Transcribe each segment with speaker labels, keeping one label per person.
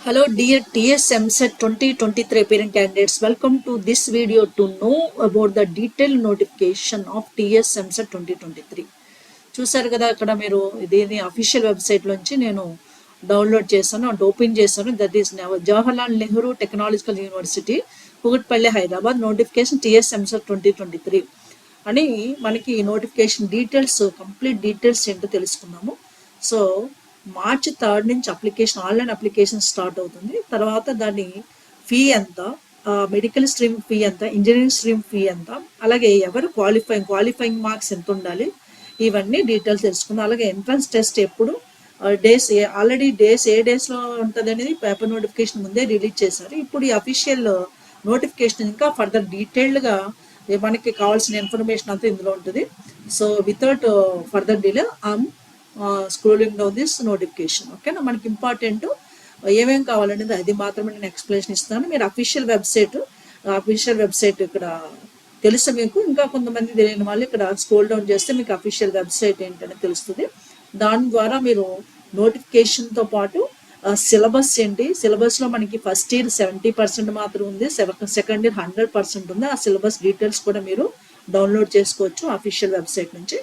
Speaker 1: Hello dear TS Eamcet 2023 parent candidates, welcome to this video to know about the detailed notification of TS Eamcet 2023. చూసారు కదా, అక్కడ మీరు దీని official website నుంచి నేను డౌన్లోడ్ చేశాను అండ్ ఓపెన్ చేశాను. That is Jawaharlal Nehru technological university Kukatpally Hyderabad notification TS Eamcet 2023 అని మనకి నోటిఫికేషన్ డీటెయిల్స్, కంప్లీట్ డీటెయిల్స్ ఏంటో తెలుసుకుందాము. సో మార్చి 3 నుంచి అప్లికేషన్, ఆన్లైన్ అప్లికేషన్ స్టార్ట్ అవుతుంది. తర్వాత దాని ఫీ ఎంత, మెడికల్ స్ట్రీమ్ ఫీ ఎంత, ఇంజనీరింగ్ స్ట్రీమ్ ఫీ ఎంత, అలాగే ఎవరు క్వాలిఫైయింగ్ మార్క్స్ ఎంత ఉండాలి, ఇవన్నీ డీటెయిల్స్ తెలుసుకుందాం. అలాగే ఎంట్రన్స్ టెస్ట్ ఎప్పుడు, డేస్ ఆల్రెడీ ఏ డేస్లో ఉంటుంది అనేది పేపర్ నోటిఫికేషన్ ముందే రిలీజ్ చేశారు. ఇప్పుడు ఈ అఫీషియల్ నోటిఫికేషన్ ఇంకా ఫర్దర్ డీటెయిల్డ్గా మనకి కావాల్సిన ఇన్ఫర్మేషన్ అంతా ఇందులో ఉంటుంది. So without further delay scrolling down this notification. ఓకేనా, మనకి ఇంపార్టెంట్ ఏమేమి కావాలనేది అది మాత్రమే నేను ఎక్స్ప్లెనేషన్ ఇస్తాను. మీరు అఫీషియల్ వెబ్సైట్ ఇక్కడ తెలుసు మీకు. ఇంకా కొంతమంది తెలియని వాళ్ళు ఇక్కడ స్క్రోల్ డౌన్ చేస్తే మీకు అఫీషియల్ వెబ్సైట్ ఏంటనే తెలుస్తుంది. దాని ద్వారా మీరు నోటిఫికేషన్తో పాటు సిలబస్ ఏంటి, సిలబస్లో మనకి ఫస్ట్ ఇయర్ 70% మాత్రం ఉంది, సెకండ్ ఇయర్ 100% ఉంది. ఆ సిలబస్ డీటెయిల్స్ కూడా మీరు డౌన్లోడ్ చేసుకోవచ్చు అఫీషియల్ వెబ్సైట్ నుంచి.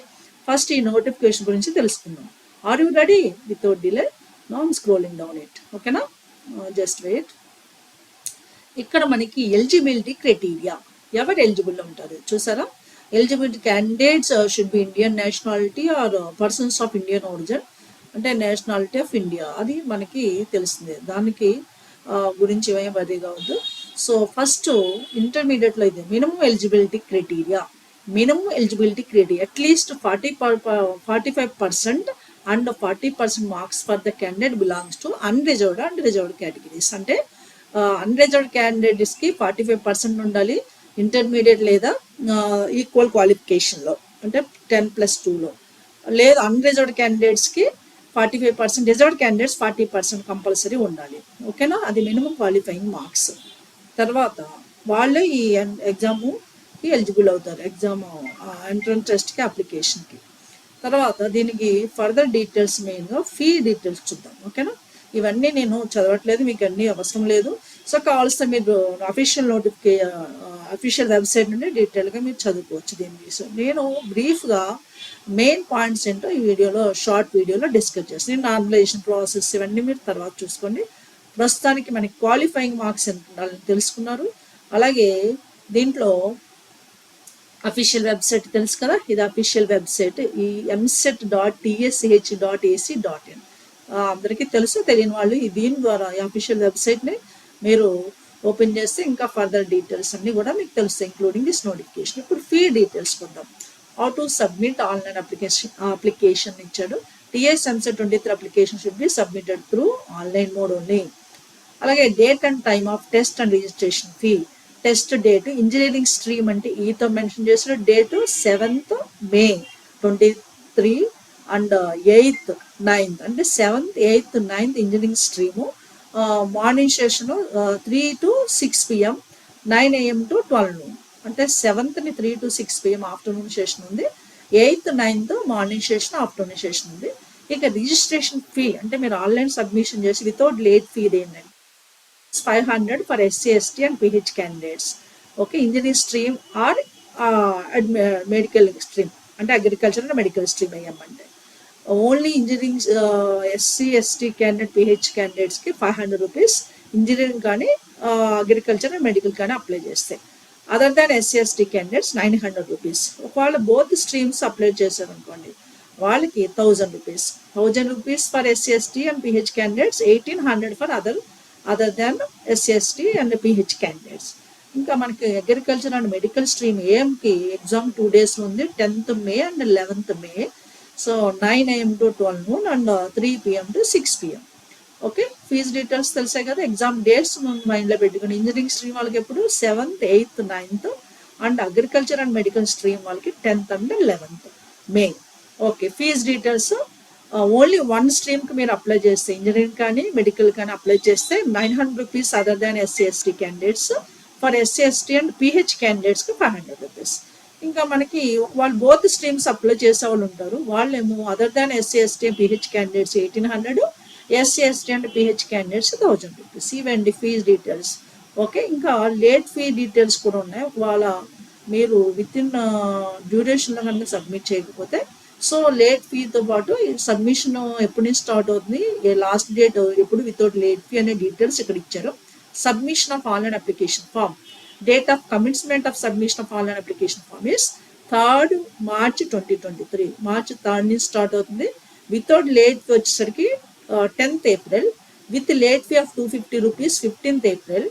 Speaker 1: ఫస్ట్ ఈ నోటిఫికేషన్ గురించి తెలుసుకుందాం. Are you ready? Without delay now I'm scrolling down it. ఓకేనా, జస్ట్ వెయిట్. ఇక్కడ మనకి ఎలిజిబిలిటీ క్రైటీరియా, ఎవరు ఎలిజిబుల్ ఉంటారు చూసారా. Eligibility candidates should be Indian nationality or persons of Indian origin, అంటే నేషనాలిటీ ఆఫ్ ఇండియా, అది మనకి తెలుస్తుంది. దానికి గురించి ఏమేమి వరిగా ఉంది. సో ఫస్ట్ ఇంటర్మీడియట్లో ఇది minimum eligibility criteria at least 45% and 40% marks for the candidate belongs to unreserved and reserved categories. అంటే అన్రిజర్వ్డ్ క్యాండిడేట్స్కి 45% ఉండాలి ఇంటర్మీడియట్ లేదా ఈక్వల్ క్వాలిఫికేషన్లో, అంటే 10+2లో. లేదా అన్రిజర్వ్డ్ క్యాండిడేట్స్కి 45%, రిజర్వ్డ్ క్యాండిడేట్స్ 40% కంపల్సరీ ఉండాలి. ఓకేనా, అది మినిమం క్వాలిఫైయింగ్ మార్క్స్. తర్వాత వాళ్ళు ఈ ఎగ్జామ్కి ఎలిజిబుల్ అవుతారు, ఎగ్జామ్ ఎంట్రన్స్ టెస్ట్కి, అప్లికేషన్కి. తర్వాత దీనికి ఫర్దర్ డీటెయిల్స్, మెయిన్గా ఫీ డీటెయిల్స్ చూద్దాం. ఓకేనా, ఇవన్నీ నేను చదవట్లేదు, మీకు అన్నీ అవసరం లేదు. సో కావాల్సిన మీరు అఫీషియల్ వెబ్సైట్ నుండి డీటెయిల్గా మీరు చదువుకోవచ్చు దీని విషయం. నేను బ్రీఫ్గా మెయిన్ పాయింట్స్ ఏంటో ఈ షార్ట్ వీడియోలో డిస్కస్ చేస్తాను. నార్మలైజేషన్ ప్రాసెస్ ఇవన్నీ మీరు తర్వాత చూసుకోండి. ప్రస్తుతానికి మనకి క్వాలిఫైయింగ్ మార్క్స్ ఎంత ఉండాలని తెలుసుకున్నారు. అలాగే దీంట్లో అఫీషియల్ వెబ్సైట్ తెలుసు కదా, ఇది అఫీషియల్ వెబ్సైట్, ఈ eamcet.tsh.ac.in. అందరికీ తెలుసు, తెలియని వాళ్ళు దీని ద్వారా ఈ అఫీషియల్ వెబ్సైట్ని మీరు ఓపెన్ చేస్తే ఇంకా ఫర్దర్ డీటెయిల్స్ అన్నీ కూడా మీకు తెలుస్తాయి, ఇంక్లూడింగ్ దిస్ నోటిఫికేషన్. ఇప్పుడు ఫీ డీటెయిల్స్ కొందాం. How to submit online application ఇచ్చాడు. TS Eamcet 23 application should be submitted through online mode only. అలాగే date and time of test and registration fee. Test date engineering stream అంటే ఈతో mention చేసిన date 7th May 2023 and 8th 9th, అంటే 7th 8th 9th engineering stream. Morning session 3 to 6 PM, 9 AM to 12 noon. అంటే 7th 3 to 6 PM afternoon session ఉంది, 8th 9th morning session, afternoon session ఉంది. ఇక registration fee అంటే మీరు online submission చేసి without late fee ఏంటంటే 500 for SC ST and PH candidates. Okay, engineering stream or medical stream, అంటే agriculture and medical stream అయ్యామంటే only engineering SC ST candidate PH క్యాండిడేట్స్కి 500 rupees, engineering కానీ agriculture and medical కానీ apply చేస్తే. Other than SC ST candidates 900 rupees. ఒకవేళ both streams apply చేశారు అనుకోండి, వాళ్ళకి 1000 rupees. 1000 rupees for SC ST and PH candidates, 1800 for other than SC ST and PH candidates. ఇంకా మనకి agriculture and medical stream ఏఎంకి exam 2 days ఉంది, 10th May and 11th May. So 9 AM to 12 noon and 3 PM to 6 PM. Okay, fees details తెలిసాయి కదా. Exam dates మైండ్లో పెట్టుకుని engineering stream వాళ్ళకి ఎప్పుడు 7th 8th 9th and agriculture and medical stream వాళ్ళకి 10th and 11th May. Okay, fees details only 1 స్ట్రీమ్కి మీరు apply చేస్తే, ఇంజనీరింగ్ కానీ మెడికల్ కానీ అప్లై చేస్తే 900 rupees other than SC ST candidates. For SC ST and PH క్యాండిడేట్స్కి 500 rupees. ఇంకా మనకి వాళ్ళు బోత్ స్ట్రీమ్స్ అప్లై చేసే వాళ్ళు ఉంటారు, వాళ్ళేమో other than SC ST PH candidates 1800, SC ST and pH candidates 1000 rupees. ఇవండి ఫీజ్ డీటెయిల్స్. ఓకే, ఇంకా లేట్ ఫీ డీటెయిల్స్ కూడా ఉన్నాయి. ఒకవేళ మీరు విత్ ఇన్ డ్యూరేషన్లో కనుక సబ్మిట్ చేయకపోతే, సో లేట్ ఫీతో పాటు సబ్మిషన్ ఎప్పటి నుంచి స్టార్ట్ అవుతుంది, లాస్ట్ డేట్ ఎప్పుడు, వితౌట్ లేట్ ఫీ అనే డీటెయిల్స్ ఇక్కడ ఇచ్చారు. Submission of online application form. Date of commencement of submission of online application form is 3rd March 2023. March 3rd నుంచి స్టార్ట్ అవుతుంది. వితౌట్ లేట్ ఫీ వచ్చేసరికి 10th April. With late fee of 250 rupees 15th April.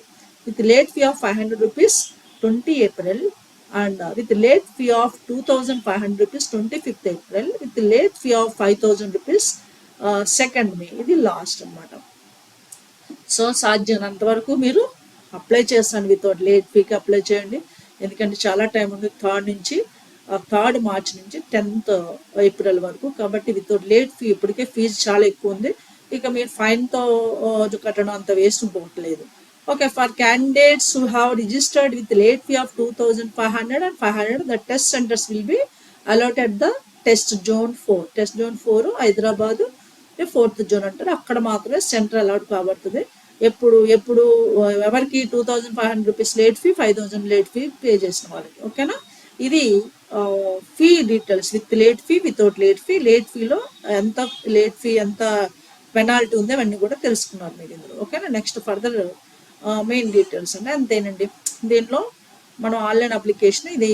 Speaker 1: With late fee of 500 rupees 20 April. And with late fee of 2500 rupees 25th April. With late fee of 5000 rupees 2nd May. ఇది last అన్నమాట. So సాధ్యమైనంత వరకు మీరు apply చేస్తాను, without late ఫీకి apply చేయండి. ఎందుకంటే చాలా time ఉంది, 3rd March నుంచి 10th April వరకు. కాబట్టి వితౌట్ లేట్ ఫీ ఇప్పటికే ఫీజు చాలా ఎక్కువ ఉంది. ఇక మీరు ఫైన్తో కట్టడం అంత వేస్ట్ పోవట్లేదు. Okay, for candidates who have registered with late fee of 2500 and 500, the test centres will be allotted the test zone 4. Test zone 4 Hyderabad 4th zone అంటారు. అక్కడ మాత్రమే సెంటర్ అలాట్ కాబడుతుంది. ఎప్పుడు ఎవరికి 2500 rupees late fee, 5000 late fee pay చేసిన వాళ్ళకి. ఓకేనా, ఇది fee details with late fee, without late fee. Late ఫీలో ఎంత లేట్ ఫీ, ఎంత పెనాల్టీ ఉంది అవన్నీ కూడా తెలుసుకున్నారు మీరు ఇందులో. ఓకేనా, నెక్స్ట్ ఫర్దర్ మెయిన్ డీటెయిల్స్ అండి అంతేనండి. దీనిలో మనం ఆన్లైన్ అప్లికేషన్, ఇది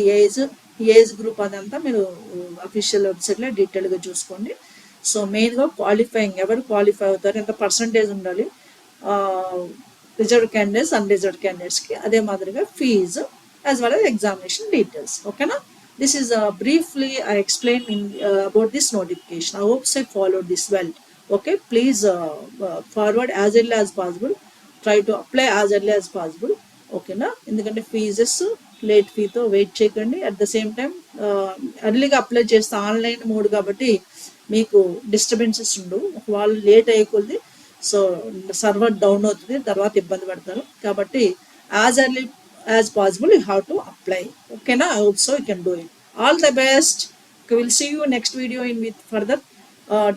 Speaker 1: ఏజ్ గ్రూప్ అదంతా మీరు అఫీషియల్ వెబ్సైట్లో డీటెయిల్గా చూసుకోండి. సో మెయిన్గా క్వాలిఫైయింగ్, ఎవరు క్వాలిఫై అవుతారు, ఎంత పర్సంటేజ్ ఉండాలి రిజర్వ్ క్యాండిడేట్స్, అన్రిజర్వ్డ్ క్యాండిడేట్స్కి, అదే మాదిరిగా fees as well as examination details. ఓకేనా, this is briefly I explained about this notification. I hope I followed this well. Okay, please forward as early as possible, try to apply as early as possible. ఓకేనా, ఎందుకంటే fees late ఫీతో wait చేయకండి. At the same time ఎర్లీగా apply చేస్తే online mode కాబట్టి మీకు disturbances ఉండవు. వాళ్ళు late అయ్యే కొద్ది సో సర్వర్ డౌన్ అవుతుంది, తర్వాత ఇబ్బంది పడతారు. కాబట్టి as early as possible you have to apply. ఓకేనా, I hope so you can do it. All the best. Will see you next video in with further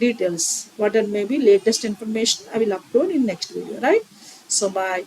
Speaker 1: details. What are maybe latest information I will upload in next video, right? So bye.